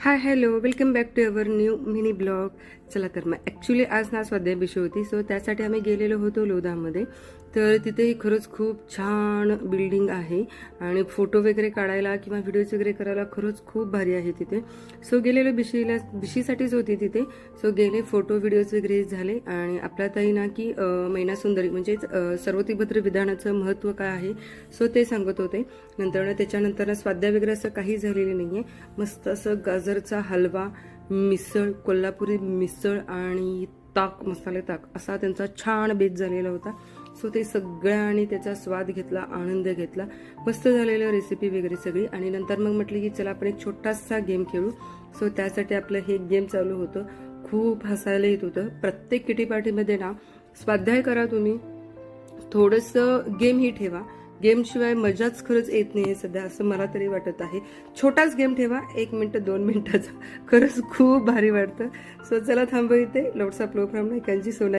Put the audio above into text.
High hello welcome back to our new mini blog. चला तर मग ॲक्च्युली आज ना स्वाध्याय विषय होती, सो त्यासाठी आम्ही गेलेलो होतो लोधामध्ये. तर तिथे खरंच खूप छान बिल्डिंग आहे आणि फोटो वगैरे काढायला किंवा व्हिडिओज वगैरे करायला खरंच खूप भारी आहे तिथे. सो गेलेलो बिशीसाठीच होती तिथे. सो गेले, फोटो व्हिडिओज वगैरे झाले आणि आपल्या ताई ना की मैना सुंदरी म्हणजेच सर्वोतिभद्र विधानाचं महत्त्व काय आहे सो ते सांगत होते. नंतर त्याच्यानंतर स्वाध्याय वगैरे असं काही झालेलं नाही आहे. मस्त असं गाजरचा हलवा, मिसळ, कोल्हापुरी मिसळ आणि ताक, मसाले ताक असा त्यांचा छान बेत झालेला होता. सो ते सगळ्यांनी त्याचा स्वाद घेतला, आनंद घेतला. मस्त झालेलं रेसिपी वगैरे सगळी. आणि नंतर मग म्हटलं की चला आपण एक छोटासा गेम खेळू. सो त्यासाठी आपलं हे गेम चालू होतं. खूप हसायला येत होतं. प्रत्येक किटी पार्टीमध्ये ना स्वाध्याय करा तुम्ही, थोडंसं गेम ही ठेवा. गेम शिवाय मजाच खरंच येत नाही सध्या, असं मला तरी वाटत आहे. छोटाच गेम ठेवा, 1 मिनिट 2 मिनिटाचा, खरंच खूप भारी वाटतं. सो चला थांबू इथे. लोट्स ऑफ लो फ्रॉम नायकांची सोना.